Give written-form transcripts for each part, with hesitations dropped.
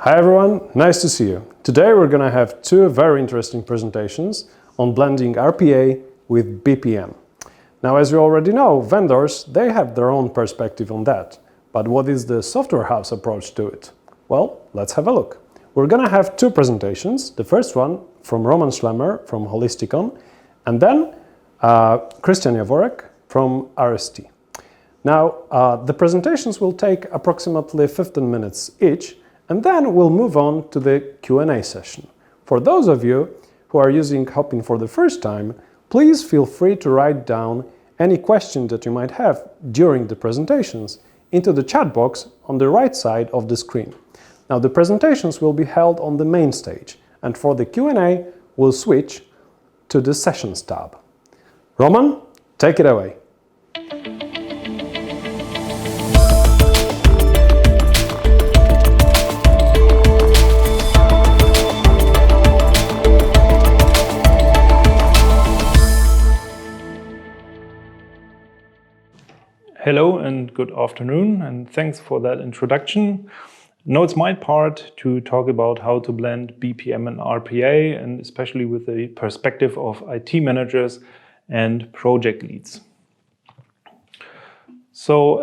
Hi everyone, nice to see you. Today we're going to have two very interesting presentations on blending RPA with BPM. Now, as you already know, vendors, they have their own perspective on that. But what is the software house approach to it? Well, let's have a look. We're going to have two presentations. The first one from Roman Schlömmer from Holisticon, and then Krystian Jaworek from RST. Now, the presentations will take approximately 15 minutes each, and then we'll move on to the Q&A session. For those of you who are using Hopin for the first time, please feel free to write down any question that you might have during the presentations into the chat box on the right side of the screen. Now, the presentations will be held on the main stage, and for the Q&A, we'll switch to the Sessions tab. Roman, take it away. Hello and good afternoon, and thanks for that introduction. Now it's my part to talk about how to blend BPM and RPA, and especially with the perspective of IT managers and project leads. So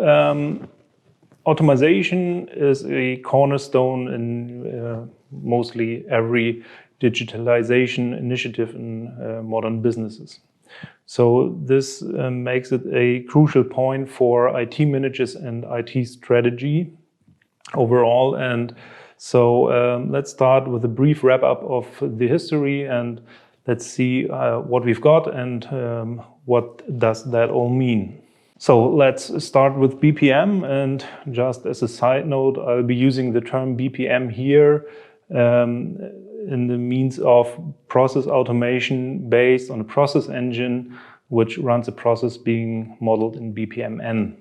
automation is a cornerstone in mostly every digitalization initiative in modern businesses. So this makes it a crucial point for IT managers and IT strategy overall. And so let's start with a brief wrap up of the history, and let's see what we've got and what does that all mean. So let's start with BPM, and just as a side note, I'll be using the term BPM here in the means of process automation based on a process engine which runs a process being modeled in BPMN.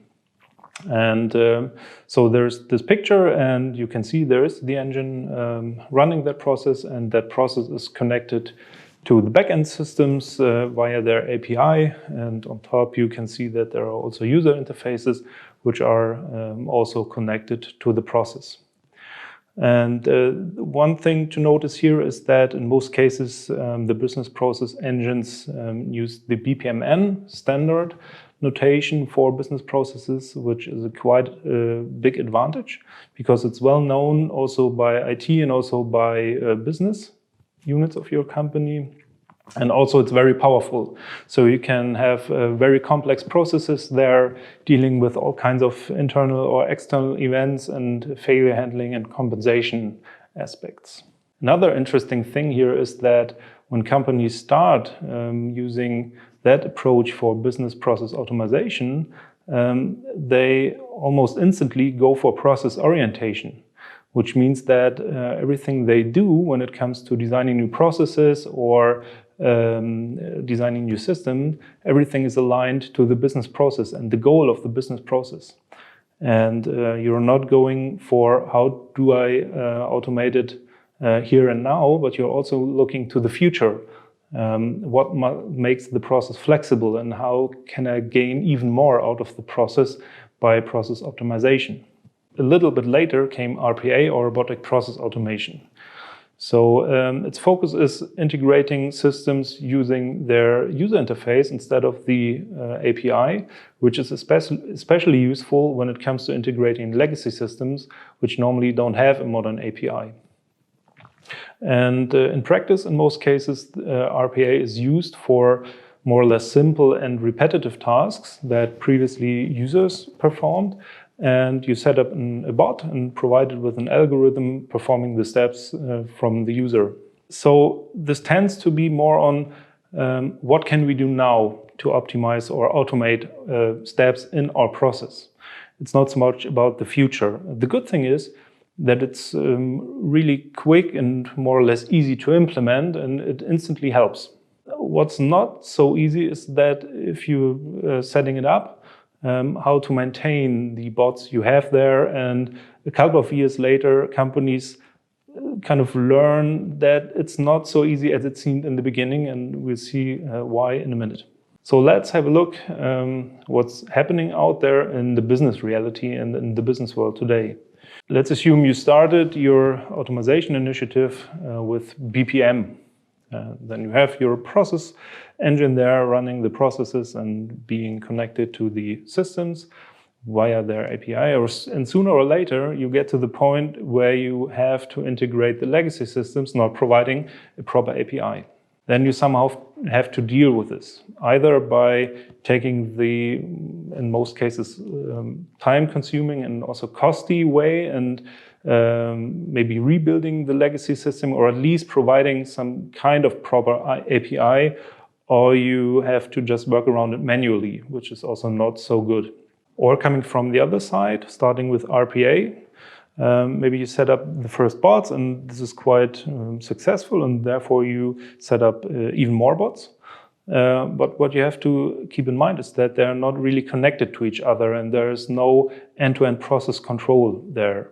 And so there's this picture, and you can see there's the engine running that process, and that process is connected to the backend systems via their API. And on top you can see that there are also user interfaces which are also connected to the process. And one thing to notice here is that in most cases the business process engines use the BPMN standard notation for business processes, which is a quite big advantage because it's well known also by IT and also by business units of your company. And also it's very powerful. So you can have very complex processes there dealing with all kinds of internal or external events and failure handling and compensation aspects. Another interesting thing here is that when companies start using that approach for business process automation, they almost instantly go for process orientation, which means that everything they do when it comes to designing new processes or designing new system, everything is aligned to the business process and the goal of the business process. And you're not going for how do I automate it here and now, but you're also looking to the future. What makes the process flexible, and how can I gain even more out of the process by process optimization? A little bit later came RPA, or robotic process automation. So its focus is integrating systems using their user interface instead of the API, which is especially useful when it comes to integrating legacy systems, which normally don't have a modern API. And in practice, in most cases, RPA is used for more or less simple and repetitive tasks that previously users performed. And you set up a bot and provide it with an algorithm performing the steps from the user. So this tends to be more on what can we do now to optimize or automate steps in our process. It's not so much about the future. The good thing is that it's really quick and more or less easy to implement, and it instantly helps. What's not so easy is that if you're setting it up, how to maintain the bots you have there, and a couple of years later companies kind of learn that it's not so easy as it seemed in the beginning, and we'll see why in a minute. So let's have a look what's happening out there in the business reality and in the business world today. Let's assume you started your automation initiative with BPM. Then you have your process engine there running the processes and being connected to the systems via their API. And sooner or later, you get to the point where you have to integrate the legacy systems not providing a proper API. Then you somehow have to deal with this, either by taking the, in most cases, time-consuming and also costly way and maybe rebuilding the legacy system, or at least providing some kind of proper API, or you have to just work around it manually, which is also not so good. Or coming from the other side, starting with RPA, maybe you set up the first bots and this is quite successful, and therefore you set up even more bots. But what you have to keep in mind is that they're not really connected to each other and there is no end-to-end process control there.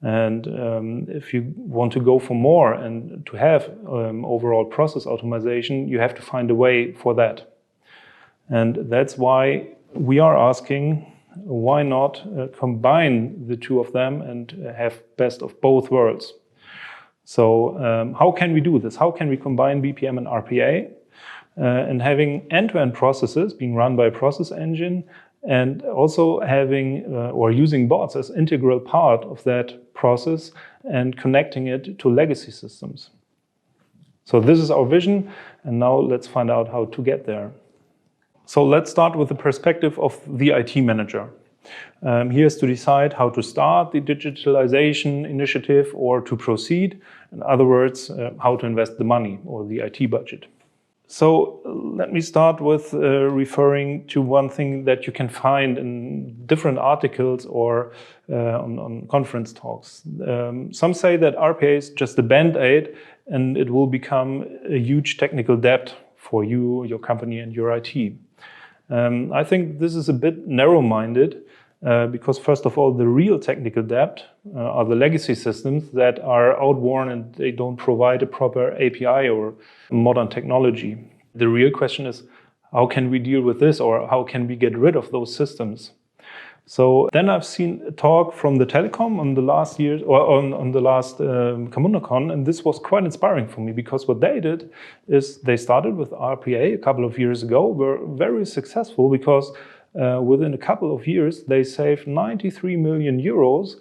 And if you want to go for more and to have overall process automation, you have to find a way for that. And that's why we are asking, why not combine the two of them and have best of both worlds? So how can we do this? How can we combine BPM and RPA and having end-to-end processes being run by a process engine, and also having or using bots as integral part of that process and connecting it to legacy systems? So this is our vision, and now let's find out how to get there. So let's start with the perspective of the IT manager. He has to decide how to start the digitalization initiative or to proceed. In other words, how to invest the money or the IT budget. So let me start with referring to one thing that you can find in different articles or on conference talks. Some say that RPA is just a band-aid and it will become a huge technical debt for you, your company, and your IT. I think this is a bit narrow-minded because, first of all, the real technical debt are the legacy systems that are outworn and they don't provide a proper API or modern technology. The real question is, how can we deal with this, or how can we get rid of those systems? So then I've seen a talk from the telecom on the last year, or on the last Communacon, and this was quite inspiring for me because what they did is they started with RPA a couple of years ago, were very successful because within a couple of years they saved 93 million euros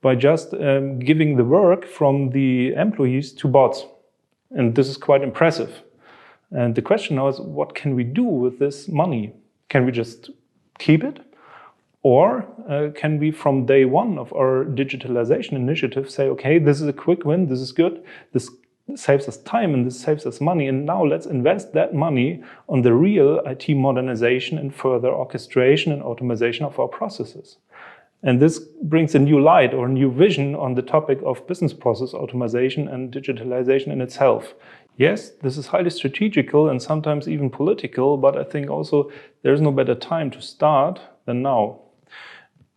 by just giving the work from the employees to bots. And this is quite impressive. And the question now is, what can we do with this money? Can we just keep it? Or can we, from day one of our digitalization initiative, say, okay, this is a quick win, this is good, this saves us time and this saves us money, and now let's invest that money on the real IT modernization and further orchestration and automation of our processes. And this brings a new light or a new vision on the topic of business process automation and digitalization in itself. Yes, this is highly strategical and sometimes even political, but I think also there's no better time to start than now.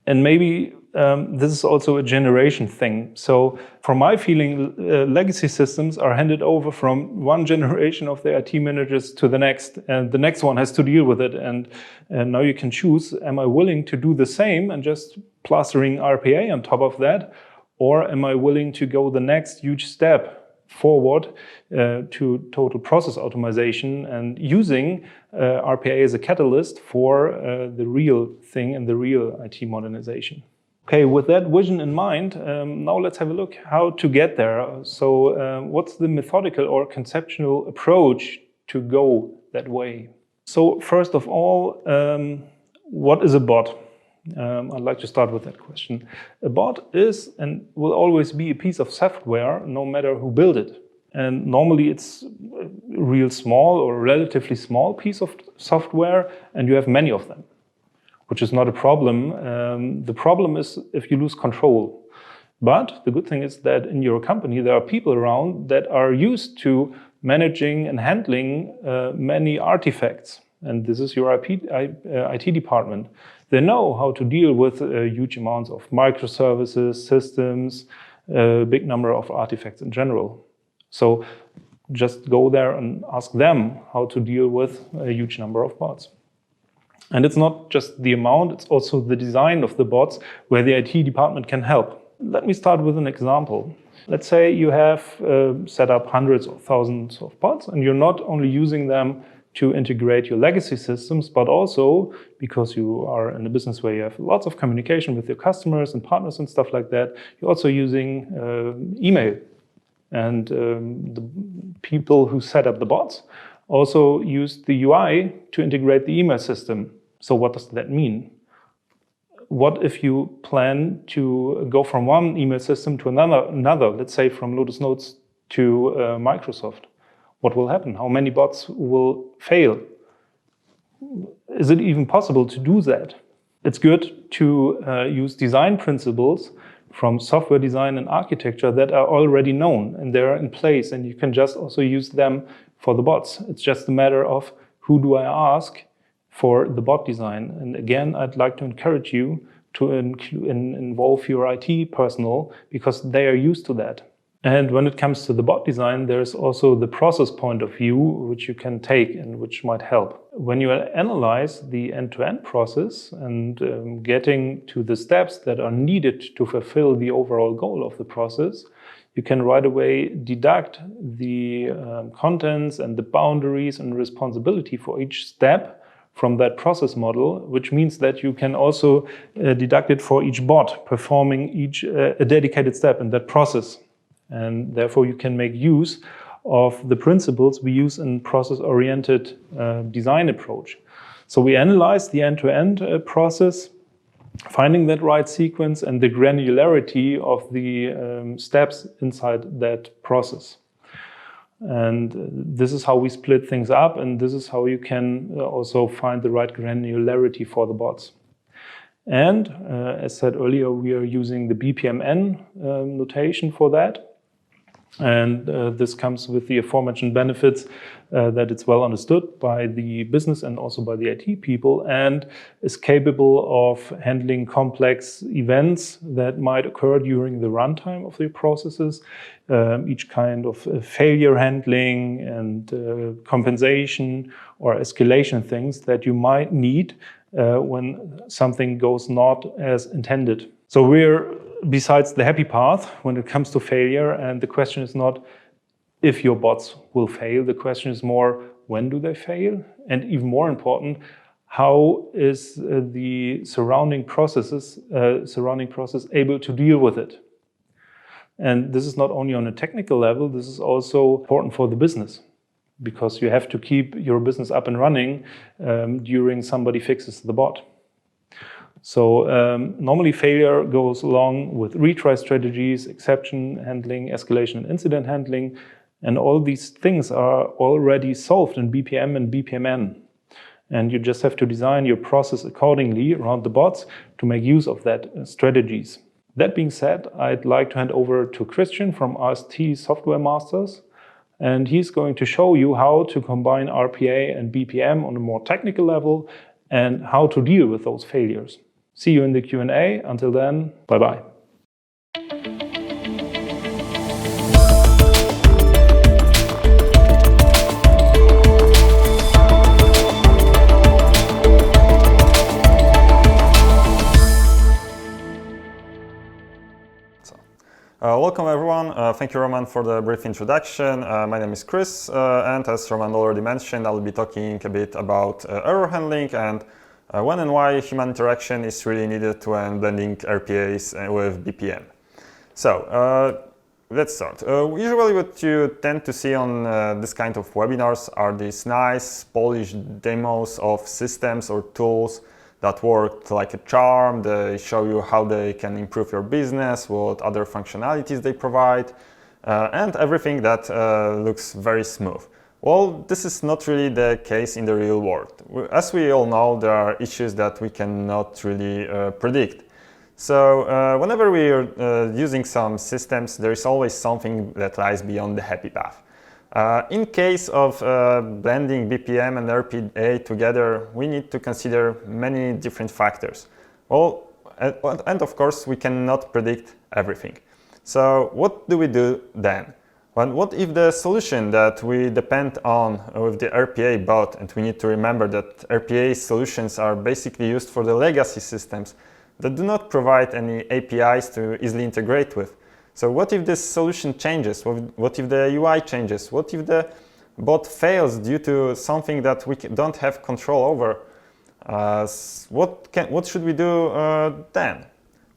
And maybe this is also a generation thing. So from my feeling, legacy systems are handed over from one generation of the IT managers to the next, and the next one has to deal with it. And now you can choose, am I willing to do the same and just plastering RPA on top of that? Or am I willing to go the next huge step forward to total process automation and using RPA as a catalyst for the real thing and the real IT modernization? Okay, with that vision in mind, now let's have a look how to get there. So what's the methodical or conceptual approach to go that way? So first of all, what is a bot? I'd like to start with that question. A bot is and will always be a piece of software, no matter who built it. And normally it's a real small or relatively small piece of software, and you have many of them, which is not a problem. The problem is if you lose control. But the good thing is that in your company, there are people around that are used to managing and handling many artifacts. And this is your IT department. They know how to deal with huge amounts of microservices, systems, a big number of artifacts in general. So just go there and ask them how to deal with a huge number of bots. And it's not just the amount, it's also the design of the bots where the IT department can help. Let me start with an example. Let's say you have set up hundreds or thousands of bots, and you're not only using them to integrate your legacy systems, but also because you are in a business where you have lots of communication with your customers and partners and stuff like that, you're also using email. And the people who set up the bots also use the UI to integrate the email system. So what does that mean? What if you plan to go from one email system to another, let's say from Lotus Notes to Microsoft? What will happen? How many bots will fail? Is it even possible to do that? It's good to use design principles from software design and architecture that are already known and they're in place, and you can just also use them for the bots. It's just a matter of who do I ask for the bot design. And again, I'd like to encourage you to involve your IT personnel because they are used to that. And when it comes to the bot design, there's also the process point of view, which you can take and which might help. When you analyze the end-to-end process and getting to the steps that are needed to fulfill the overall goal of the process, you can right away deduct the contents and the boundaries and responsibility for each step from that process model, which means that you can also deduct it for each bot performing a dedicated step in that process. And therefore you can make use of the principles we use in process-oriented design approach. So we analyze the end-to-end process, finding that right sequence and the granularity of the steps inside that process. And this is how we split things up, and this is how you can also find the right granularity for the bots. And as said earlier, we are using the BPMN notation for that. And this comes with the aforementioned benefits that it's well understood by the business and also by the IT people, and is capable of handling complex events that might occur during the runtime of the processes, each kind of failure handling and compensation or escalation things that you might need when something goes not as intended. So we're besides the happy path when it comes to failure, and the question is not if your bots will fail, the question is more when do they fail, and even more important, how is the surrounding process able to deal with it. And this is not only on a technical level, this is also important for the business, because you have to keep your business up and running during somebody fixes the bot. So normally failure goes along with retry strategies, exception handling, escalation and incident handling, and all these things are already solved in BPM and BPMN. And you just have to design your process accordingly around the bots to make use of that strategies. That being said, I'd like to hand over to Krystian from RST Software Masters, and he's going to show you how to combine RPA and BPM on a more technical level and how to deal with those failures. See you in the Q&A. Until then, bye-bye. Welcome everyone. Thank you, Roman, for the brief introduction. My name is Chris, and as Roman already mentioned, I'll be talking a bit about error handling and when and why human interaction is really needed when blending RPAs with BPM. So let's start. Usually what you tend to see on this kind of webinars are these nice, polished demos of systems or tools that work like a charm. They show you how they can improve your business, what other functionalities they provide, and everything that looks very smooth. Well, this is not really the case in the real world. As we all know, there are issues that we cannot really predict. So whenever we are using some systems, there is always something that lies beyond the happy path. In case of blending BPM and RPA together, we need to consider many different factors. Well, and of course, we cannot predict everything. So what do we do then? Well, what if the solution that we depend on with the RPA bot, and we need to remember that RPA solutions are basically used for the legacy systems, that do not provide any APIs to easily integrate with. So what if this solution changes? What if the UI changes? What if the bot fails due to something that we don't have control over? What should we do then?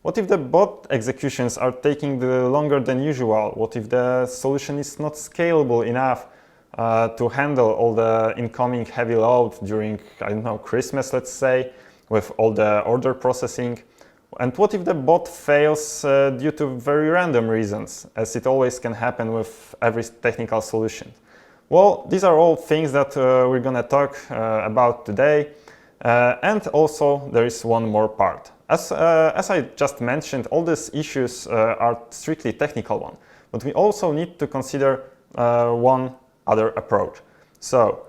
What if the bot executions are taking longer than usual? What if the solution is not scalable enough to handle all the incoming heavy load during, I don't know, Christmas, let's say, with all the order processing? And what if the bot fails due to very random reasons, as it always can happen with every technical solution? Well, these are all things that we're going to talk about today. And also there is one more part. As I just mentioned, all these issues are strictly technical ones, but we also need to consider one other approach. So,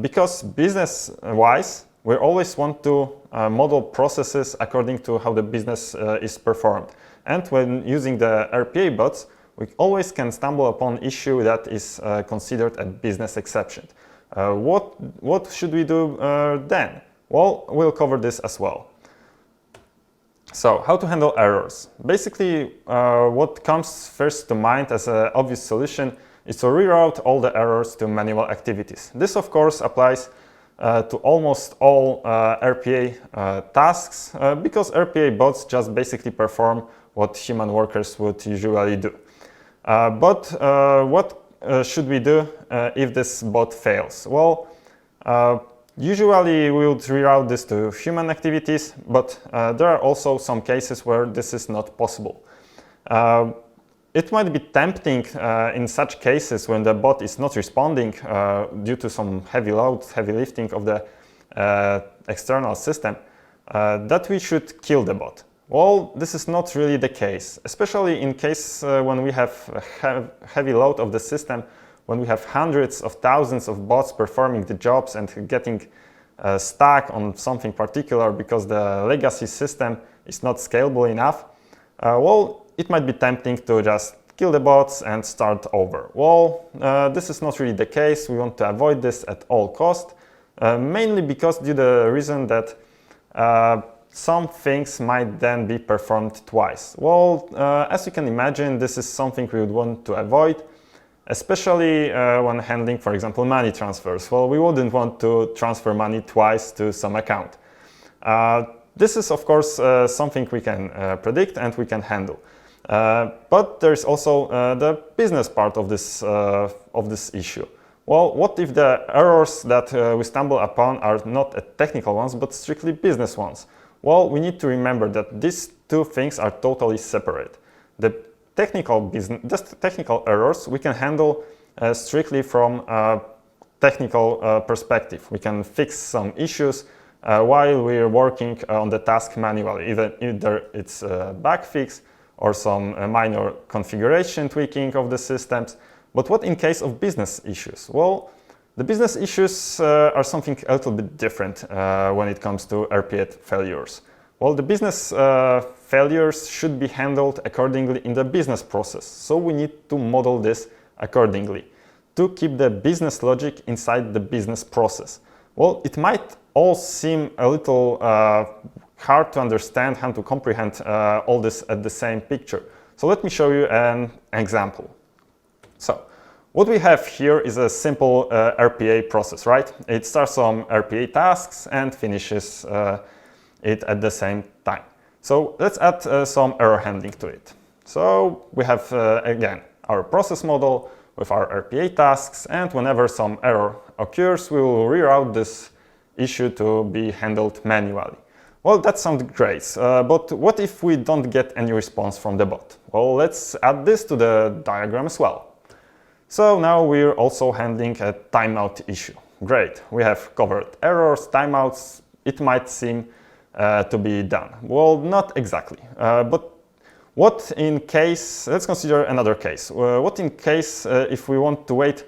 because business-wise, we always want to model processes according to how the business is performed. And when using the RPA bots, we always can stumble upon an issue that is considered a business exception. What should we do then? Well, we'll cover this as well. So, how to handle errors? Basically, what comes first to mind as an obvious solution is to reroute all the errors to manual activities. This, of course, applies to almost all RPA tasks because RPA bots just basically perform what human workers would usually do. But what should we do if this bot fails? Well, usually we would reroute this to human activities, but there are also some cases where this is not possible. It might be tempting in such cases when the bot is not responding due to some heavy load, heavy lifting of the external system, that we should kill the bot. Well, this is not really the case, especially in case when we have a heavy load of the system, when we have hundreds of thousands of bots performing the jobs and getting stuck on something particular because the legacy system is not scalable enough. Well, it might be tempting to just kill the bots and start over. Well, this is not really the case. We want to avoid this at all costs, mainly because due to the reason that some things might then be performed twice. Well, as you can imagine, this is something we would want to avoid, especially when handling, for example, money transfers. Well, we wouldn't want to transfer money twice to some account. This is, of course, something we can predict and we can handle. But there's also the business part of this issue. Well, what if the errors that we stumble upon are not technical ones, but strictly business ones? Well, we need to remember that these two things are totally separate. The technical errors we can handle strictly from a technical perspective. We can fix some issues while we're working on the task manually, either it's a bug fix or some minor configuration tweaking of the systems. But what in case of business issues? Well, the business issues are something a little bit different when it comes to RPA failures. Well, the business failures should be handled accordingly in the business process. So we need to model this accordingly to keep the business logic inside the business process. Well, it might all seem a little hard to understand, how to comprehend all this at the same picture. So let me show you an example. So what we have here is a simple RPA process, right? It starts some RPA tasks and finishes it at the same time. So let's add some error handling to it. So we have, again, our process model with our RPA tasks, and whenever some error occurs, we will reroute this issue to be handled manually. Well, that sounds great, but what if we don't get any response from the bot? Well, let's add this to the diagram as well. So now we're also handling a timeout issue. Great, we have covered errors, timeouts. It might seem to be done. Well, not exactly, but what in case, let's consider another case. What in case if we want to wait,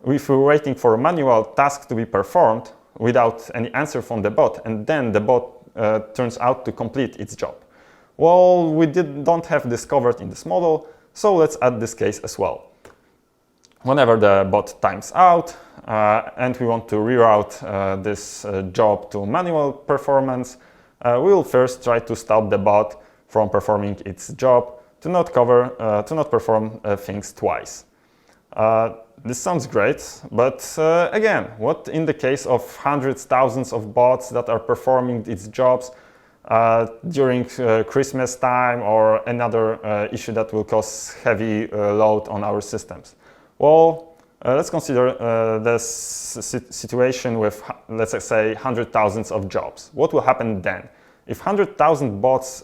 if we're waiting for a manual task to be performed without any answer from the bot, and then the bot turns out to complete its job? Well, we don't have this covered in this model, so let's add this case as well. Whenever the bot times out and we want to reroute this job to manual performance, we will first try to stop the bot from performing its job to not perform things twice. This sounds great, but again, what in the case of hundreds, thousands of bots that are performing its jobs during Christmas time or another issue that will cause heavy load on our systems? Well, let's consider this situation with, let's say, 100,000 of jobs. What will happen then? If 100,000 bots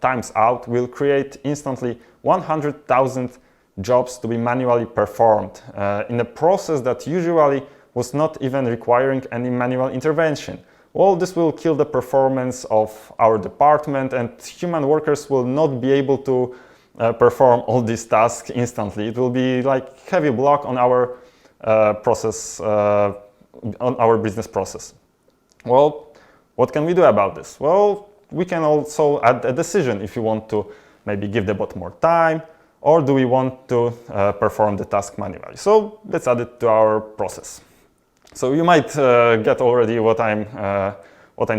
times out, we'll create instantly 100,000 jobs to be manually performed in a process that usually was not even requiring any manual intervention. Well, this will kill the performance of our department, and human workers will not be able to perform all these tasks instantly. It will be like heavy block on our process, on our business process. Well, what can we do about this? Well, we can also add a decision if you want to maybe give the bot more time, or do we want to perform the task manually? So let's add it to our process. So you might get already what I'm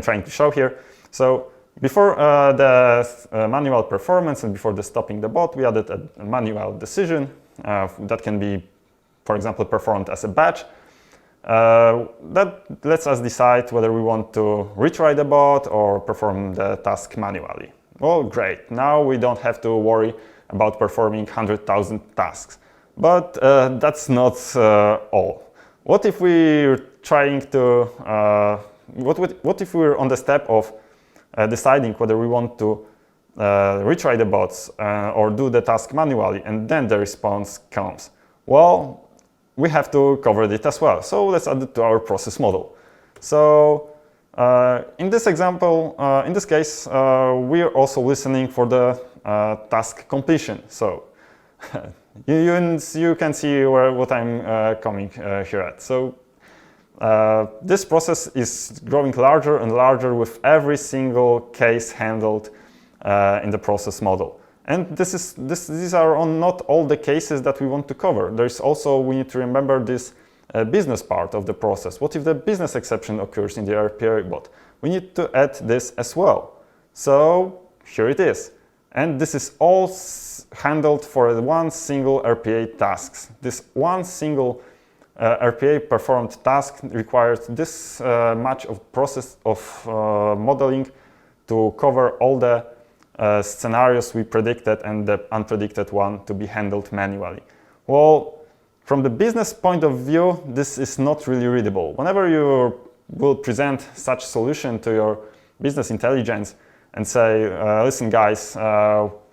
trying to show here. So before the manual performance and before the stopping the bot, we added a manual decision that can be, for example, performed as a batch. That lets us decide whether we want to retry the bot or perform the task manually. Well, great. Now we don't have to worry about performing 100,000 tasks. But that's not all. What if we're trying to, what if we're on the step of deciding whether we want to retry the bots or do the task manually, and then the response comes? Well, we have to cover it as well. So let's add it to our process model. So in this example, in this case, we're also listening for the task completion. So you can see what I'm coming here at. So this process is growing larger and larger with every single case handled in the process model. And these are not all the cases that we want to cover. There's also, we need to remember this business part of the process. What if the business exception occurs in the RPA bot? We need to add this as well. So here it is. And this is all handled for one single RPA task. This one single RPA performed task requires this much of process of modeling to cover all the scenarios we predicted and the unpredicted one to be handled manually. Well, from the business point of view, this is not really readable. Whenever you will present such solution to your business intelligence and say, listen guys,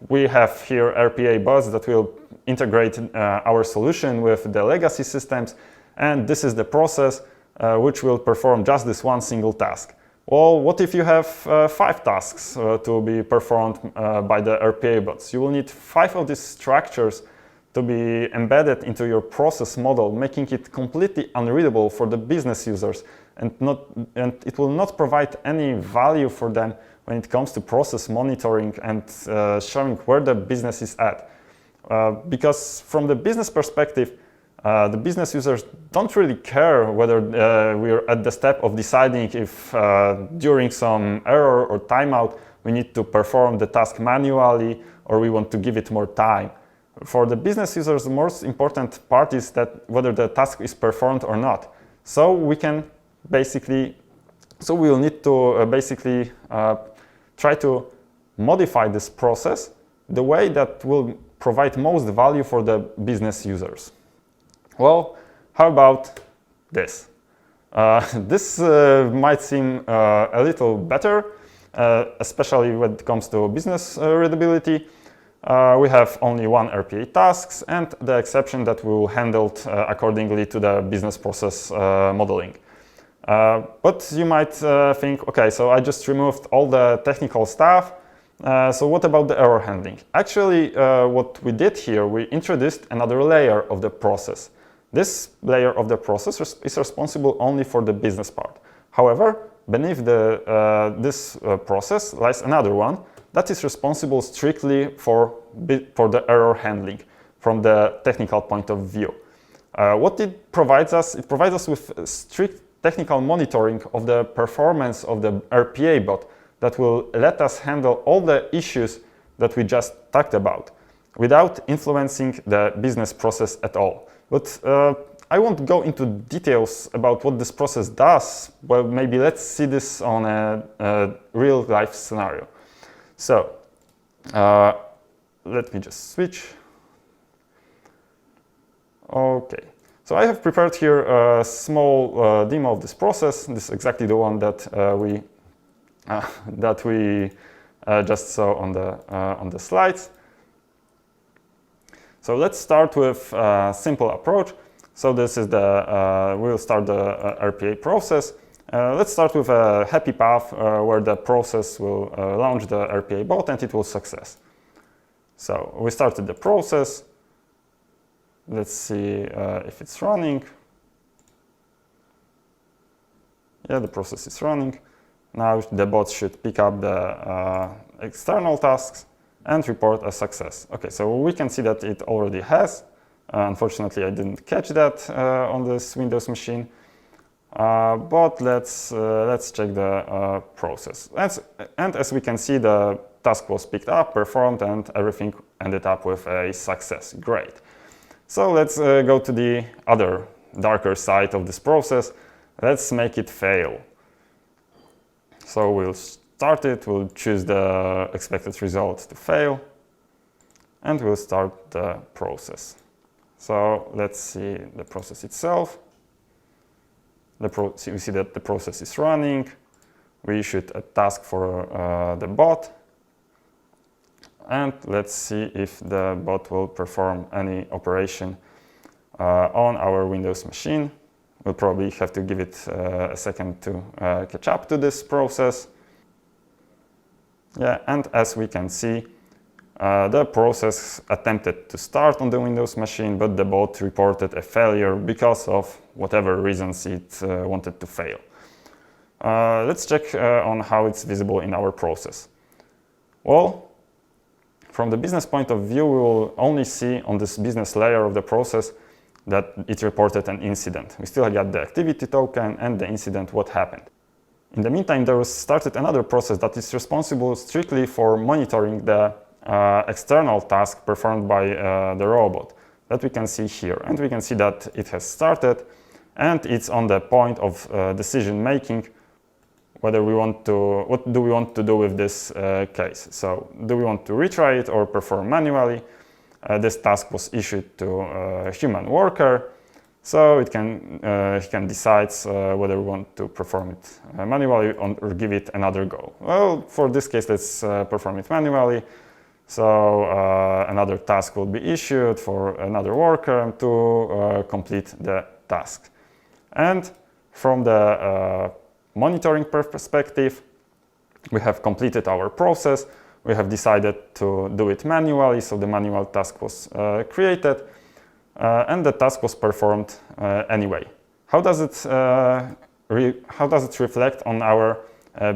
we have here RPA bots that will integrate our solution with the legacy systems, and this is the process which will perform just this one single task. Well, what if you have 5 tasks to be performed by the RPA bots? You will need 5 of these structures to be embedded into your process model, making it completely unreadable for the business users, and it will not provide any value for them when it comes to process monitoring and showing where the business is at. Because from the business perspective, the business users don't really care whether we're at the step of deciding if during some error or timeout we need to perform the task manually or we want to give it more time. For the business users, the most important part is that whether the task is performed or not. So we can basically, so we'll need to basically try to modify this process the way that will provide most value for the business users. Well, how about this? This might seem a little better, especially when it comes to business readability. We have only one RPA tasks and the exception that we will handle accordingly to the business process modeling. But you might think, okay, so I just removed all the technical stuff. So what about the error handling? Actually, what we did here, we introduced another layer of the process. This layer of the process is responsible only for the business part. However, beneath this process lies another one that is responsible strictly for the error handling from the technical point of view. What it provides us with strict technical monitoring of the performance of the RPA bot that will let us handle all the issues that we just talked about without influencing the business process at all. But I won't go into details about what this process does. Well, maybe let's see this on a real-life scenario. So let me just switch. Okay, so I have prepared here a small demo of this process. This is exactly the one that we just saw on the slides. So let's start with a simple approach. So this is we'll start the RPA process. Let's start with a happy path where the process will launch the RPA bot and it will success. So we started the process. Let's see if it's running. Yeah, the process is running. Now the bot should pick up the external tasks and report a success. Okay, so we can see that it already has. Unfortunately, I didn't catch that on this Windows machine. But let's check the process. And as we can see, the task was picked up, performed, and everything ended up with a success. Great. So let's go to the other darker side of this process. Let's make it fail. So we'll start it, we'll choose the expected result to fail, and we'll start the process. So let's see the process itself. We see that the process is running. We issued a task for the bot. And let's see if the bot will perform any operation on our Windows machine. We'll probably have to give it a second to catch up to this process. Yeah, and as we can see, the process attempted to start on the Windows machine, but the bot reported a failure because of whatever reasons it wanted to fail. Let's check on how it's visible in our process. Well, from the business point of view, we will only see on this business layer of the process that it reported an incident. We still got the activity token and the incident, what happened. In the meantime, there was started another process that is responsible strictly for monitoring the external task performed by the robot that we can see here. And we can see that it has started and it's on the point of decision making whether what do we want to do with this case. So do we want to retry it or perform manually? This task was issued to a human worker, so he can decide whether we want to perform it manually or give it another go. Well, for this case, let's perform it manually. So another task will be issued for another worker to complete the task. And from the monitoring perspective, we have completed our process. We have decided to do it manually, so the manual task was created, and the task was performed anyway. How does it reflect on our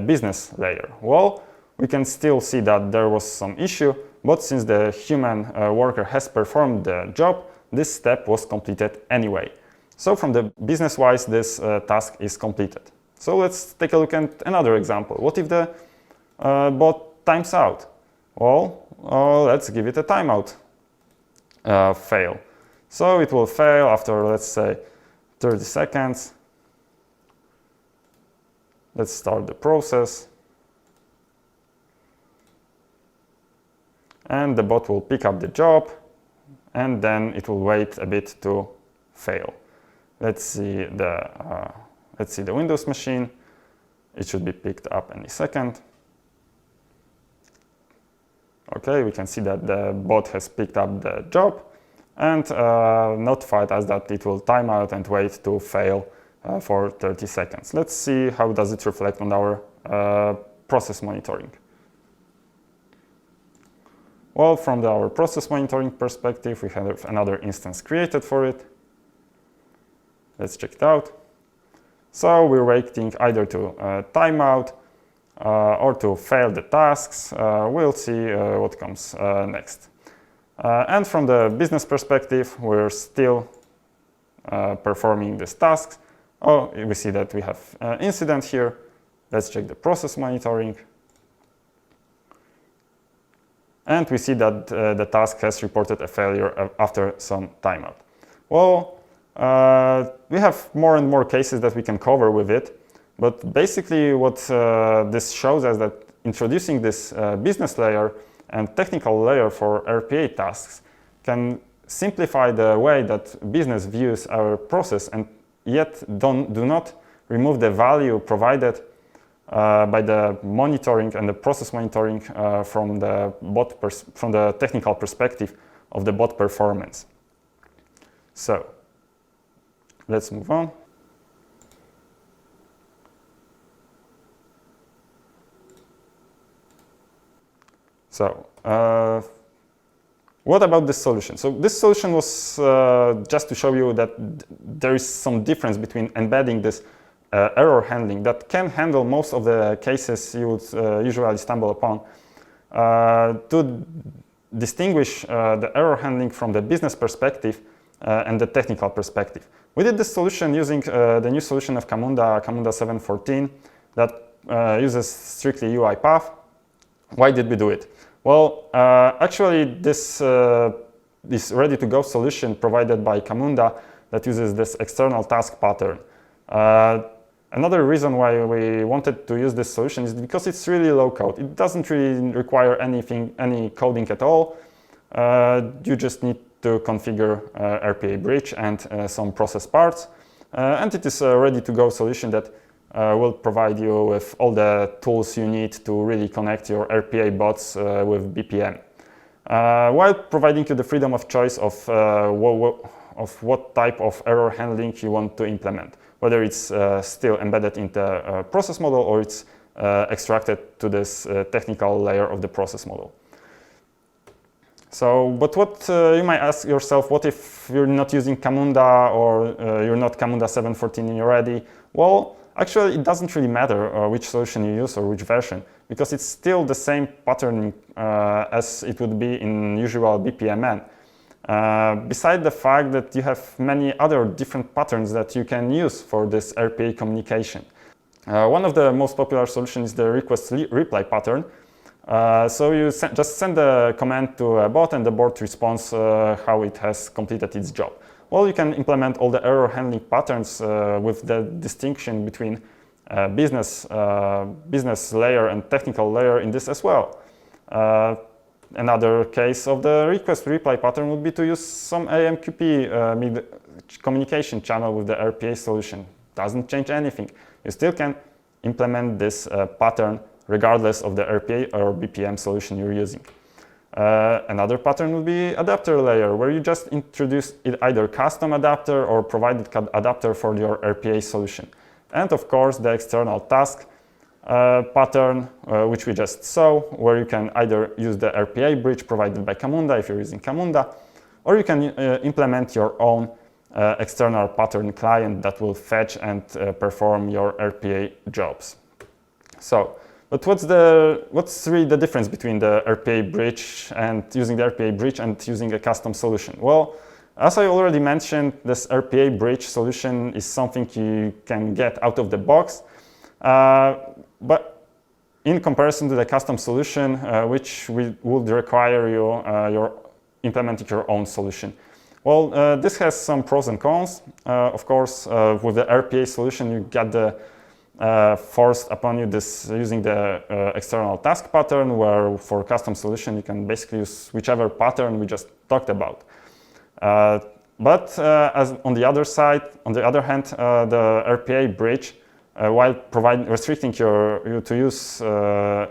business layer? Well, we can still see that there was some issue, but since the human worker has performed the job, this step was completed anyway. So from the business-wise, this task is completed. So let's take a look at another example. What if the bot times out? Well, let's give it a timeout fail. So it will fail after, let's say, 30 seconds. Let's start the process. And the bot will pick up the job, and then it will wait a bit to fail. Let's see the Windows machine. It should be picked up any second. Okay, we can see that the bot has picked up the job and notified us that it will time out and wait to fail for 30 seconds. Let's see how does it reflect on our process monitoring. Well, from our process monitoring perspective, we have another instance created for it. Let's check it out. So we're waiting either to time out or to fail the tasks. We'll see what comes next. And from the business perspective, we're still performing these tasks. Oh, we see that we have an incident here. Let's check the process monitoring. and we see that the task has reported a failure after some timeout. Well, we have more and more cases that we can cover with it, but basically what this shows us that introducing this business layer and technical layer for RPA tasks can simplify the way that business views our process and yet do not remove the value provided by the monitoring and the process monitoring from the technical perspective of the bot performance. So let's move on. So what about this solution? So this solution was just to show you that there is some difference between embedding this error handling that can handle most of the cases you would usually stumble upon to distinguish the error handling from the business perspective and the technical perspective. We did this solution using the new solution of Camunda 7.14 that uses strictly UiPath. Why did we do it? Well, actually this ready-to-go solution provided by Camunda that uses this external task pattern. Another reason why we wanted to use this solution is because it's really low code. It doesn't really require any coding at all. You just need to configure RPA bridge and some process parts. And it is a ready-to-go solution that will provide you with all the tools you need to really connect your RPA bots with BPM, while providing you the freedom of choice of what type of error handling you want to implement, whether it's still embedded in the process model or it's extracted to this technical layer of the process model. So, but what you might ask yourself, what if you're not using Camunda or you're not Camunda 7.14 already? Well, actually, it doesn't really matter which solution you use or which version, because it's still the same patterning as it would be in usual BPMN. Beside the fact that you have many other different patterns that you can use for this RPA communication. One of the most popular solutions is the request reply pattern. So you just send a command to a bot and the bot responds how it has completed its job. Well, you can implement all the error handling patterns with the distinction between business layer and technical layer in this as well. Another case of the request reply pattern would be to use some AMQP communication channel with the RPA solution. Doesn't change anything. You still can implement this pattern regardless of the RPA or BPM solution you're using. Another pattern would be adapter layer, where you just introduce either custom adapter or provided adapter for your RPA solution. And of course, the external task pattern, which we just saw, where you can either use the RPA bridge provided by Camunda if you're using Camunda, or you can implement your own external pattern client that will fetch and perform your RPA jobs. So, but what's really the difference between the RPA bridge and using the RPA bridge and using a custom solution? Well, as I already mentioned, this RPA bridge solution is something you can get out of the box, but in comparison to the custom solution, which would require you implementing your own solution. Well, this has some pros and cons. Of course, with the RPA solution, you get the forced upon you this using the external task pattern, where for custom solution you can basically use whichever pattern we just talked about. But as on the other hand, the RPA bridge, while restricting you to use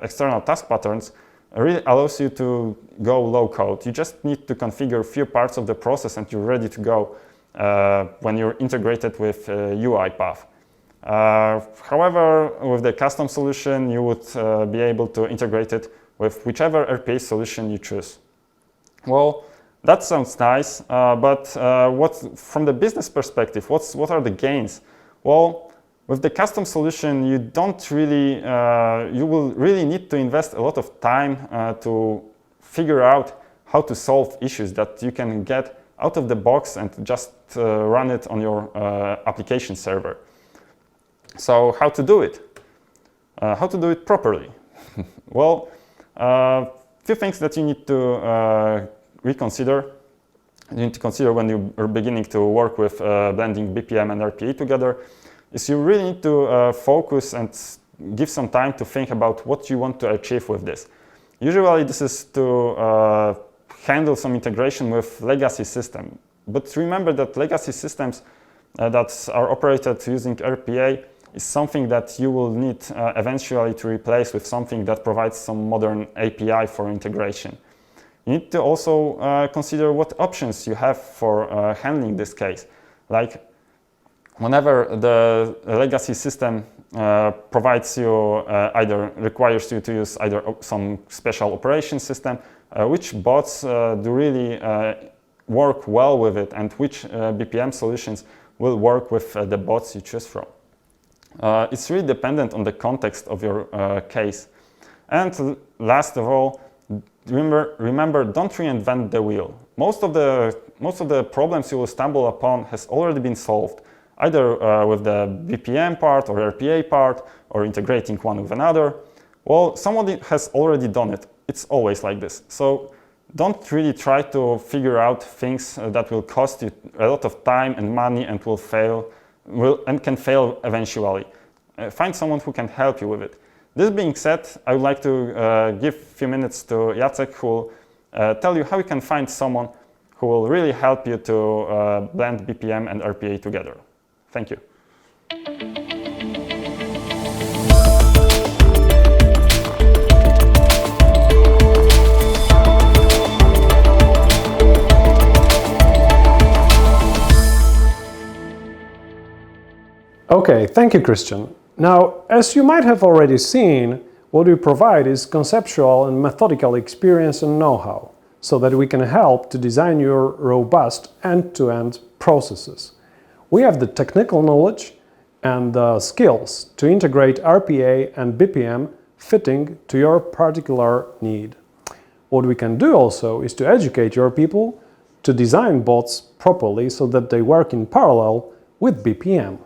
external task patterns, really allows you to go low code. You just need to configure a few parts of the process and you're ready to go when you're integrated with UiPath. However, with the custom solution, you would be able to integrate it with whichever RPA solution you choose. Well, that sounds nice, but from the business perspective, what are the gains? Well, with the custom solution, you will really need to invest a lot of time to figure out how to solve issues that you can get out of the box and just run it on your application server. So how to do it? How to do it properly? Well, few things that you need to reconsider. You need to consider when you are beginning to work with blending BPM and RPA together is you really need to focus and give some time to think about what you want to achieve with this. Usually this is to handle some integration with legacy system. But remember that legacy systems that are operated using RPA is something that you will need eventually to replace with something that provides some modern API for integration. You need to also consider what options you have for handling this case. Like whenever the legacy system provides you requires you to use either some special operation system, which bots do really work well with it, and which BPM solutions will work with the bots you choose from. It's really dependent on the context of your case. And last of all, remember, don't reinvent the wheel. Most of the problems you will stumble upon has already been solved, either with the BPM part or RPA part, or integrating one with another. Well, somebody has already done it. It's always like this. So don't really try to figure out things that will cost you a lot of time and money and can fail eventually. Find someone who can help you with it. This being said, I would like to give a few minutes to Jacek, who will tell you how you can find someone who will really help you to blend BPM and RPA together. Thank you. Okay, thank you, Krystian. Now, as you might have already seen, what we provide is conceptual and methodical experience and know-how, so that we can help to design your robust end-to-end processes. We have the technical knowledge and the skills to integrate RPA and BPM fitting to your particular need. What we can do also is to educate your people to design bots properly so that they work in parallel with BPM.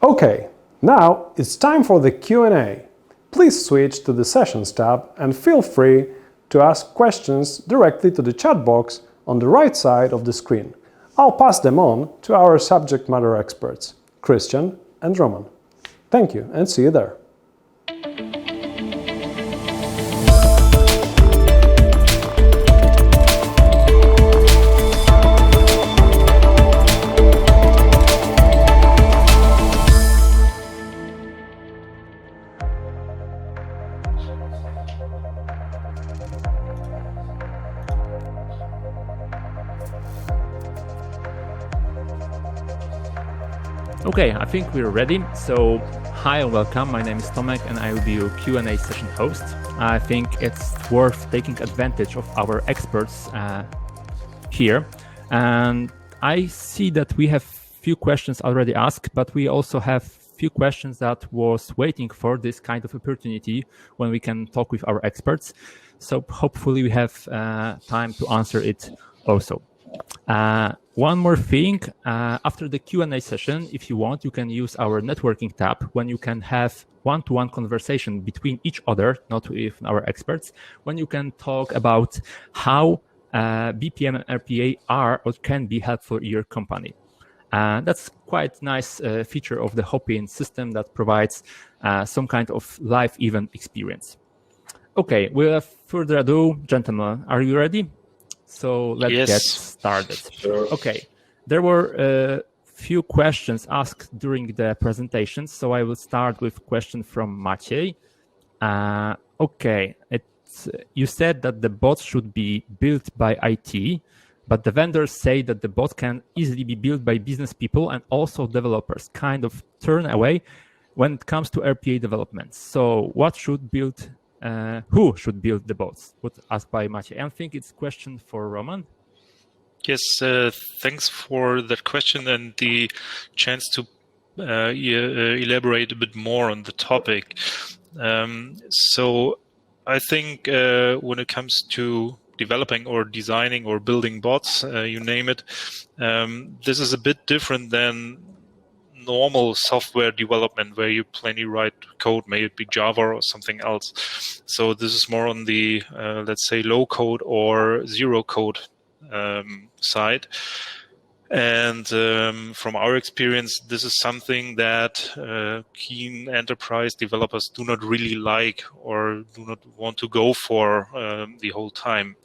Okay, now it's time for the Q&A. Please switch to the Sessions tab and feel free to ask questions directly to the chat box on the right side of the screen. I'll pass them on to our subject matter experts, Krystian and Roman. Thank you and see you there. Okay, I think we're ready. So, hi and welcome. My name is Tomek and I will be your Q&A session host. I think it's worth taking advantage of our experts here. And I see that we have few questions already asked, but we also have few questions that was waiting for this kind of opportunity when we can talk with our experts. So hopefully we have time to answer it also. One more thing, after the Q&A session, if you want, you can use our networking tab when you can have one-to-one conversation between each other, not with our experts, when you can talk about how BPM and RPA are or can be helpful in your company. That's quite nice feature of the Hopin system that provides some kind of live event experience. Okay, without further ado, gentlemen, are you ready? So let's get started. Sure. Okay, there were a few questions asked during the presentation, so I will start with a question from Maciej. Okay, you said that the bots should be built by IT, but the vendors say that the bot can easily be built by business people and also developers, kind of turn away when it comes to RPA development. So what should build? Who should build the bots? Was asked by Maciej. I think it's a question for Roman. Yes, thanks for that question and the chance to elaborate a bit more on the topic. So I think when it comes to developing or designing or building bots, you name it, this is a bit different than normal software development where you plainly write code, may it be Java or something else. So this is more on the, let's say, low code or zero code side. And from our experience, this is something that keen enterprise developers do not really like or do not want to go for the whole time.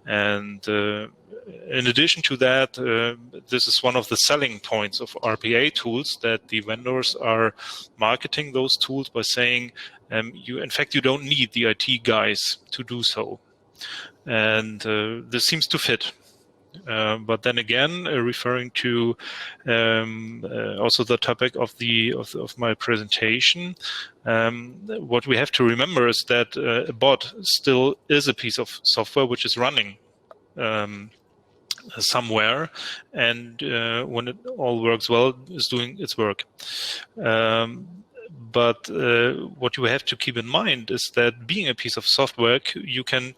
And in addition to that, this is one of the selling points of RPA tools, that the vendors are marketing those tools by saying, in fact, you don't need the IT guys to do so. And this seems to fit. But then again, referring to also the topic of my presentation, what we have to remember is that a bot still is a piece of software which is running somewhere, and when it all works well, is doing its work. But what you have to keep in mind is that being a piece of software, you can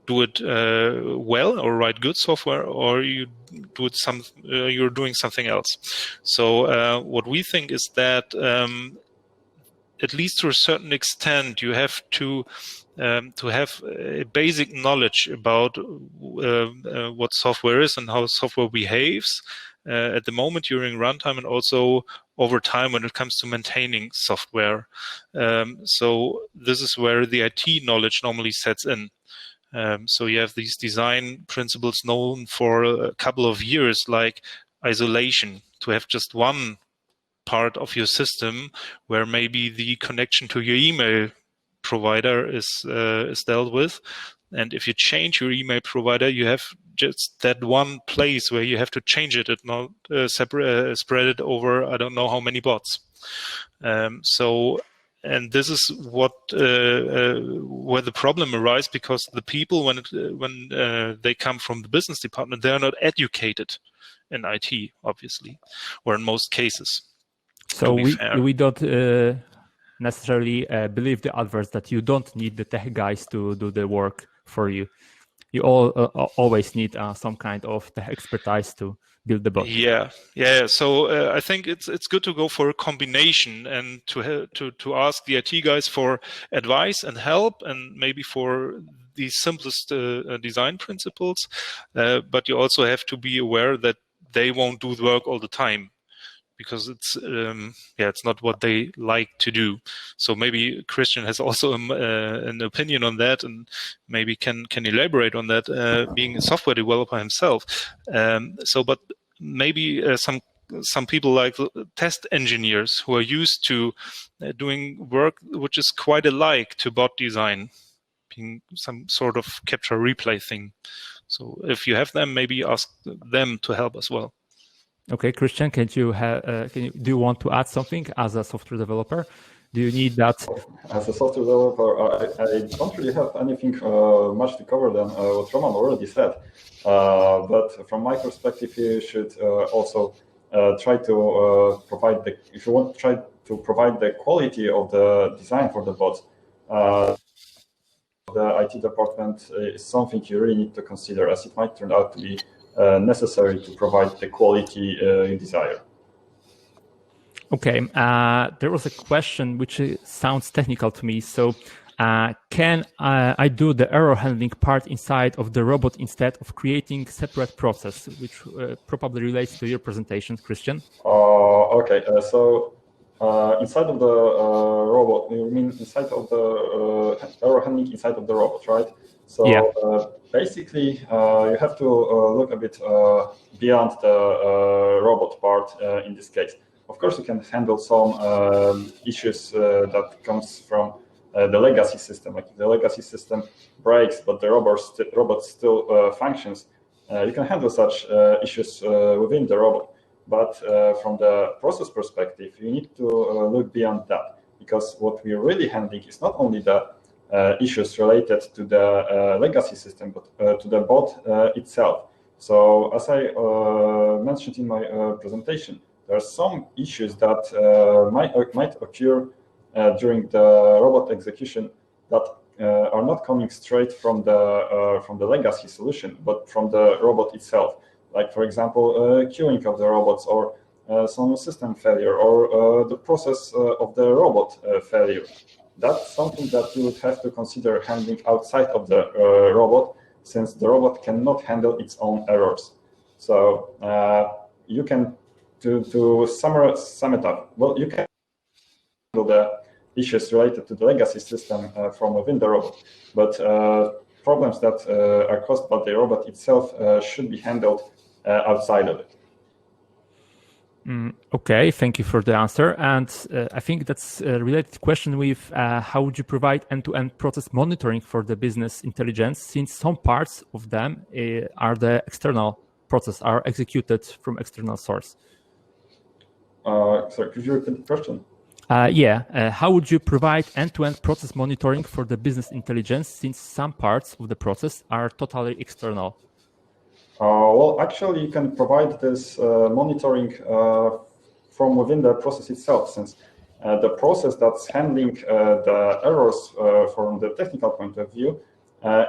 do it well or write good software, or you do it you're doing something else. So what we think is that at least to a certain extent, you have to have a basic knowledge about what software is and how software behaves at the moment during runtime, and also over time when it comes to maintaining software. So this is where the IT knowledge normally sets in. So you have these design principles known for a couple of years, like isolation, to have just one part of your system where maybe the connection to your email provider is dealt with. And if you change your email provider, you have just that one place where you have to change it and not spread it over I don't know how many bots. And this is what where the problem arises, because the people, when they come from the business department, they are not educated in IT, obviously, or in most cases. So we don't necessarily believe the adverts that you don't need the tech guys to do the work for you. You always need some kind of tech expertise to build the bot. Yeah. So I think it's good to go for a combination and to ask the IT guys for advice and help, and maybe for the simplest design principles. But you also have to be aware that they won't do the work all the time, because it's not what they like to do. So maybe Krystian has also an opinion on that, and maybe can elaborate on that, being a software developer himself. But maybe some people like test engineers who are used to doing work which is quite alike to bot design, being some sort of capture replay thing. So if you have them, maybe ask them to help as well. Okay, Krystian, do you want to add something as a software developer? Do you need that? As a software developer, I don't really have anything much to cover than what Roman already said. But from my perspective, you should also try to provide if you want to try to provide the quality of the design for the bots, the IT department is something you really need to consider, as it might turn out to be necessary to provide the quality you desire. Okay, there was a question which sounds technical to me. So can I do the error handling part inside of the robot instead of creating separate process, which probably relates to your presentation, Krystian? Okay, so inside of the robot, you mean inside of the error handling inside of the robot, right? So yeah. Basically, you have to look a bit beyond the robot part in this case. Of course, you can handle some issues that comes from the legacy system. Like if the legacy system breaks, but the robot still functions, you can handle such issues within the robot. But from the process perspective, you need to look beyond that, because what we're really handling is not only the issues related to the legacy system, but to the bot itself. So as I mentioned in my presentation, there are some issues that might occur during the robot execution that are not coming straight from the legacy solution, but from the robot itself. Like, for example, queuing of the robots, or some system failure or the process of the robot failure. That's something that you would have to consider handling outside of the robot, since the robot cannot handle its own errors. So you can, to sum it up, well, you can handle the issues related to the legacy system from within the robot, but problems that are caused by the robot itself should be handled outside of it. Okay, thank you for the answer. And I think that's a related question with how would you provide end-to-end process monitoring for the business intelligence, since some parts of them are the external process, are executed from external source? Sorry, could you repeat the question? How would you provide end-to-end process monitoring for the business intelligence, since some parts of the process are totally external? Well, actually, you can provide this monitoring from within the process itself, since the process that's handling the errors from the technical point of view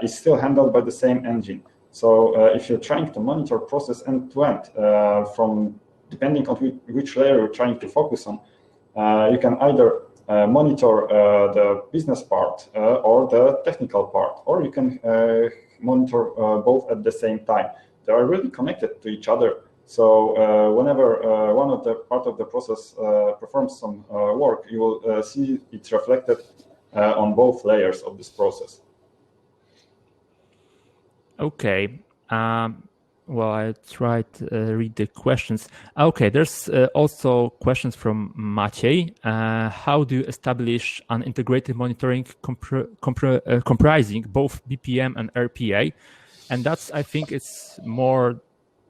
is still handled by the same engine. So if you're trying to monitor process end-to-end, from depending on which layer you're trying to focus on, you can either monitor the business part or the technical part, or you can monitor both at the same time. They are really connected to each other. So whenever one of the part of the process performs some work, you will see it reflected on both layers of this process. Okay. Well, I tried to read the questions. Okay, there's also questions from Maciej. How do you establish an integrated monitoring comprising both BPM and RPA? And that's, I think it's more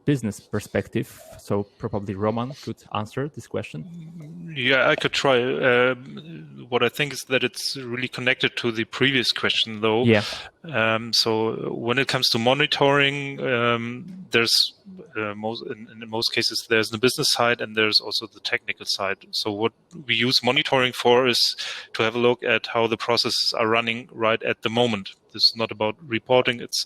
business perspective. So probably Roman could answer this question. Yeah, I could try. What I think is that it's really connected to the previous question, though. Yeah. So when it comes to monitoring, there's in most cases there's the business side and there's also the technical side. So what we use monitoring for is to have a look at how the processes are running right at the moment. This is not about reporting. It's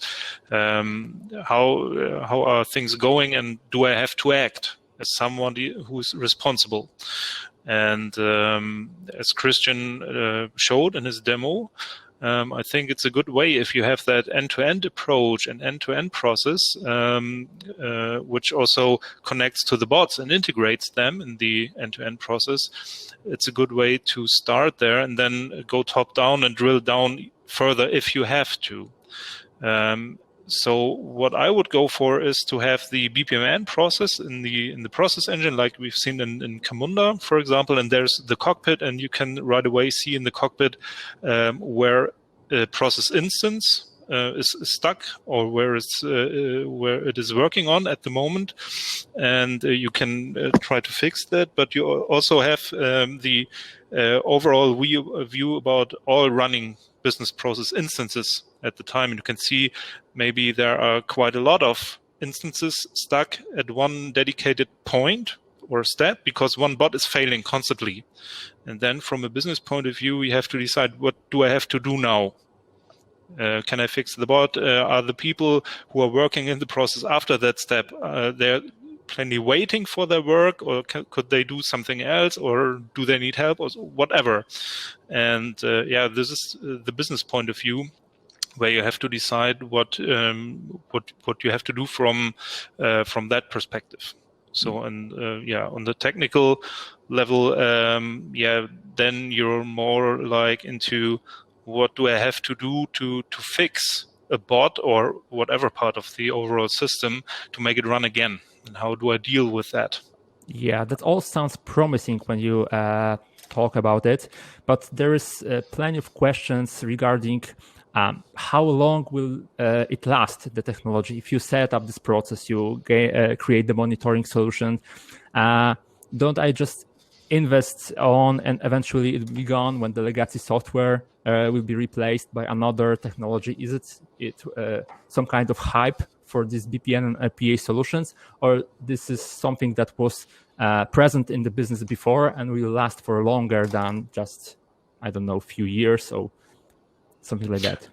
how are things going, and do I have to act as someone who's responsible? And as Krystian showed in his demo, I think it's a good way if you have that end-to-end approach and end-to-end process, which also connects to the bots and integrates them in the end-to-end process. It's a good way to start there and then go top down and drill down further if you have to. So what I would go for is to have the BPM process in the process engine, like we've seen in Camunda, for example, and there's the cockpit, and you can right away see in the cockpit where a process instance is stuck, or where it is working on at the moment, and you can try to fix that. But you also have the overall view about all running business process instances at the time, and you can see maybe there are quite a lot of instances stuck at one dedicated point or step because one bot is failing constantly. And then from a business point of view, you have to decide, what do I have to do now? Can I fix the bot? Are the people who are working in the process after that step, they're plenty waiting for their work, or could they do something else, or do they need help, or whatever? And this is the business point of view, where you have to decide what you have to do from that perspective. So on the technical level, then you're more like into what do I have to do to fix a bot or whatever part of the overall system to make it run again, and how do I deal with that? Yeah, that all sounds promising when you talk about it, but there is plenty of questions regarding how long will it last, the technology? If you set up this process, you create the monitoring solution, don't I just invest on and eventually it will be gone when the legacy software will be replaced by another technology? Is it some kind of hype for these BPM and RPA solutions, or this is something that was present in the business before and will last for longer than just, I don't know, a few years or something like that?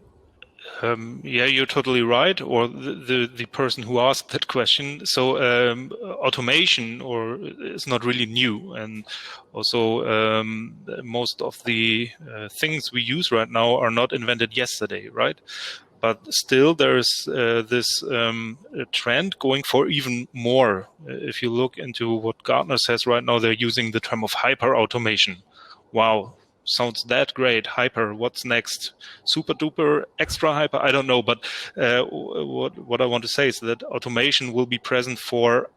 Yeah, you're totally right, or the person who asked that question. So automation is not really new, and also most of the things we use right now are not invented yesterday, right? But still, there's this trend going for even more. If you look into what Gartner says right now, they're using the term of hyper automation. Wow. Sounds that great. Hyper, what's next? Super duper, extra hyper? I don't know. But what I want to say is that automation will be present for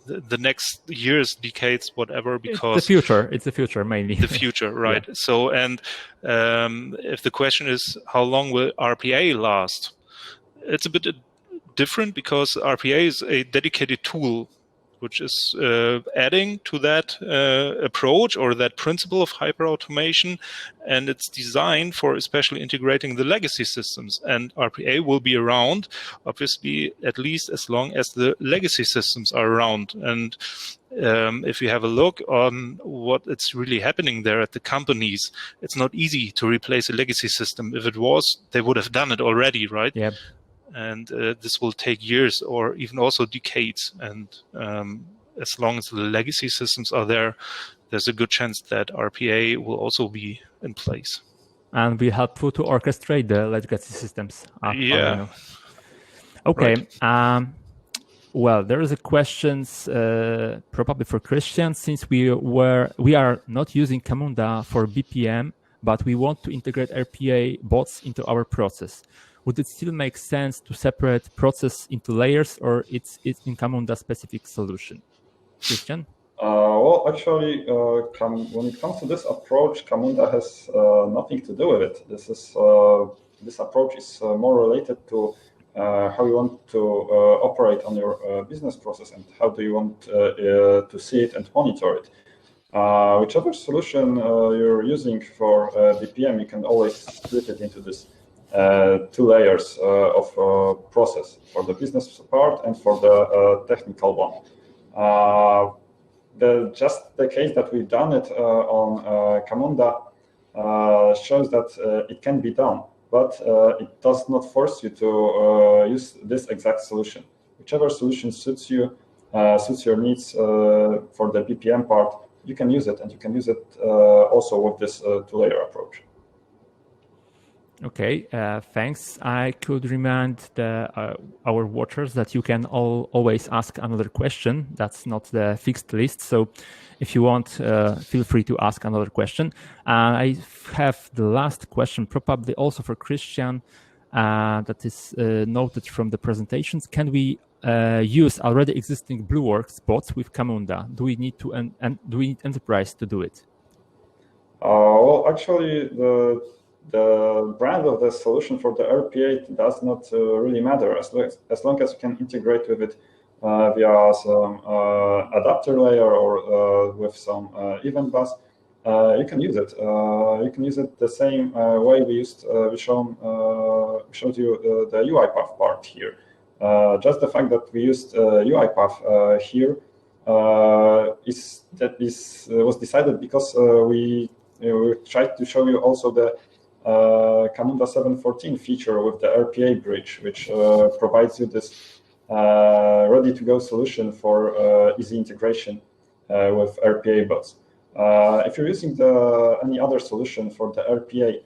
the next years, decades, whatever, because it's the future. It's the future mainly. The future, right? Yeah. So, and if the question is how long will RPA last, it's a bit different because RPA is a dedicated tool which is adding to that approach or that principle of hyperautomation, and it's designed for especially integrating the legacy systems. And RPA will be around, obviously, at least as long as the legacy systems are around. And if you have a look on what it's really happening there at the companies, it's not easy to replace a legacy system. If it was, they would have done it already, right? Yeah. And this will take years or even also decades. And as long as the legacy systems are there, there's a good chance that RPA will also be in place. And be helpful to orchestrate the legacy systems. Yeah. Okay. Right. Well, there is a question probably for Krystian, since we are not using Camunda for BPM, but we want to integrate RPA bots into our process. Would it still make sense to separate process into layers, or it's in Camunda specific solution? Krystian? Well, actually, when it comes to this approach, Camunda has nothing to do with it. This approach is more related to how you want to operate on your business process and how do you want to see it and monitor it. Whichever solution you're using for BPM, you can always split it into this two layers of process, for the business part and for the technical one. Just the case that we've done it on Camunda shows that it can be done, but it does not force you to use this exact solution. Whichever solution suits you, suits your needs for the BPM part, you can use it, and you can use it also with this two-layer approach. Okay, thanks. I could remind our watchers that you can always ask another question. That's not the fixed list. So if you want, feel free to ask another question. I have the last question, probably also for Krystian, that is noted from the presentations. Can we use already existing BlueWorks bots with Camunda? Do we need do we need Enterprise to do it? Well, actually, the brand of the solution for the RPA does not really matter as long as you can integrate with it via some adapter layer or with some event bus. You can use it. You can use it the same way we showed you the UiPath part here. Just the fact that we used UiPath here was decided because we tried to show you also the Camunda 7.14 feature with the RPA bridge, which provides you this ready-to-go solution for easy integration with RPA bots. If you're using any other solution for the RPA,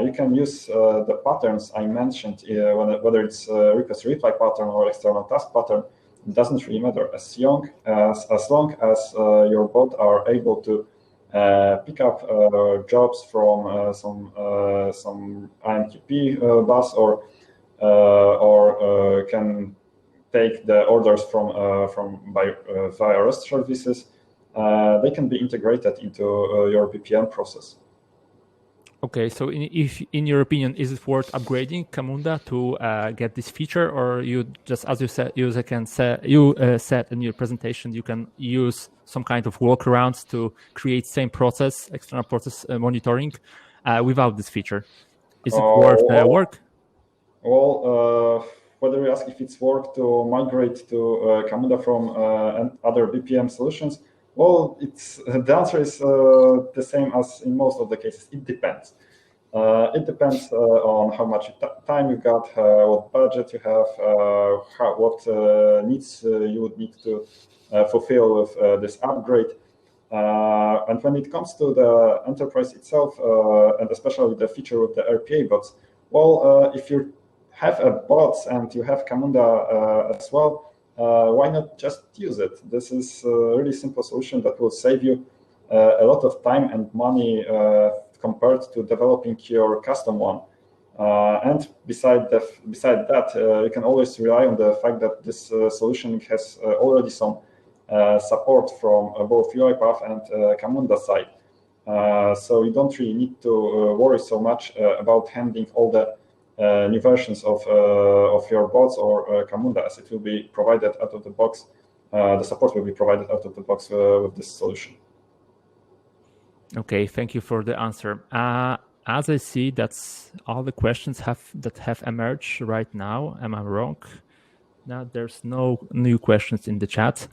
you can use the patterns I mentioned, whether it's request reply pattern or external task pattern. It doesn't really matter as long as your bot are able to pick up jobs from some IMQP bus or can take the orders via REST services. They can be integrated into your BPM process. Okay, so in your opinion, is it worth upgrading Camunda to get this feature, or you just, as you said, you said in your presentation, you can use some kind of workarounds to create same process, external process monitoring without this feature? Is it worth work? Well, whether you ask if it's worth to migrate to Camunda from other BPM solutions, well, the answer is the same as in most of the cases. It depends. It depends on how much time you got, what budget you have, what needs you would need to fulfill with this upgrade. And when it comes to the enterprise itself, and especially the feature of the RPA bots, well, if you have a bots and you have Camunda as well, why not just use it? This is a really simple solution that will save you a lot of time and money compared to developing your custom one. And beside that, you can always rely on the fact that this solution has already some support from both UiPath and Camunda side. So you don't really need to worry so much about handling all the new versions of your bots or Camunda, as it will be provided out of the box. The support will be provided out of the box with this solution. Okay, thank you for the answer. As I see, that's all the questions that have emerged right now. Am I wrong? Now there's no new questions in the chat.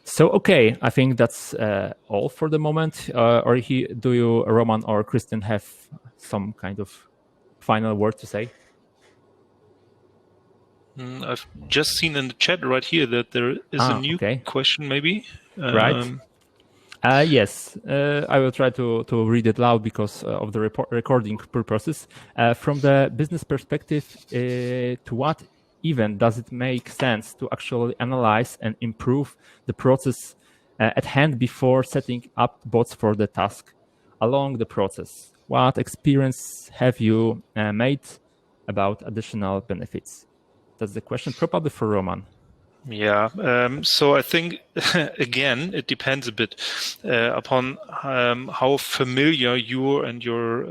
So, okay, I think that's all for the moment. Or do you, Roman or Krystian, have some kind of final word to say? I've just seen in the chat right here that there is a new question, maybe. Right. Yes, I will try to read it loud because of the recording purposes. From the business perspective, to what even does it make sense to actually analyze and improve the process at hand before setting up bots for the task along the process? What experience have you made about additional benefits? That's the question, probably for Roman. Yeah, so I think, again, it depends a bit upon how familiar you and your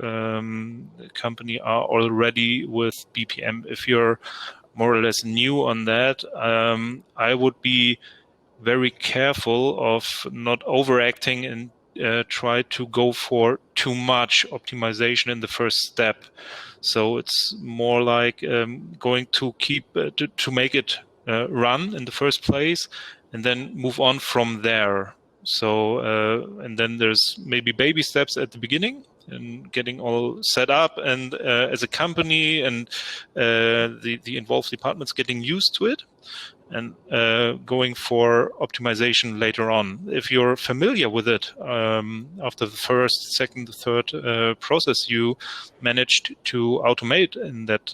company are already with BPM. If you're more or less new on that, I would be very careful of not overacting and try to go for too much optimization in the first step. So it's more like going to keep to make it run in the first place and then move on from there. So and then there's maybe baby steps at the beginning and getting all set up, and as a company and the involved departments getting used to it, and going for optimization later on. If you're familiar with it, after the first, second, third process, you managed to automate in that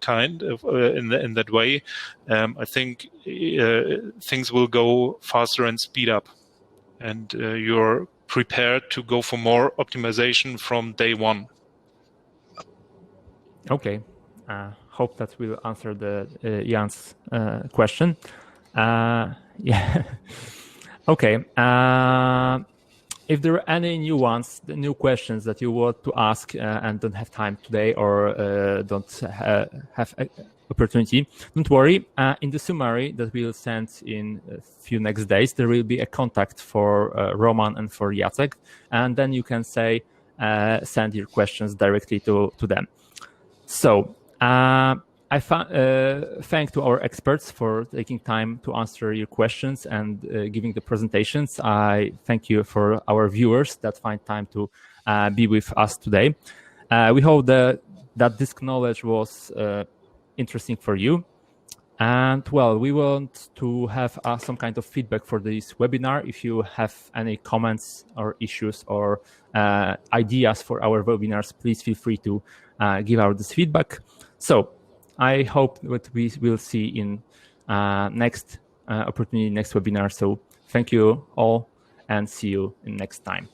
kind of in that way. I think things will go faster and speed up, and you're prepared to go for more optimization from day one. Okay. Hope that will answer the Jan's question. Yeah. Okay. If there are any new questions that you want to ask and don't have time today or don't have opportunity, don't worry. In the summary that we'll send in a few next days, there will be a contact for Roman and for Jacek, and then you can send your questions directly to them. So, I thank to our experts for taking time to answer your questions and giving the presentations. I thank you for our viewers that find time to be with us today. We hope that this knowledge was interesting for you. And well, we want to have some kind of feedback for this webinar. If you have any comments or issues or ideas for our webinars, please feel free to give out this feedback. So I hope that we will see in next opportunity, next webinar. So thank you all and see you in next time.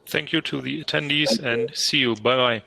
Thank you to the attendees and see you. Bye-bye.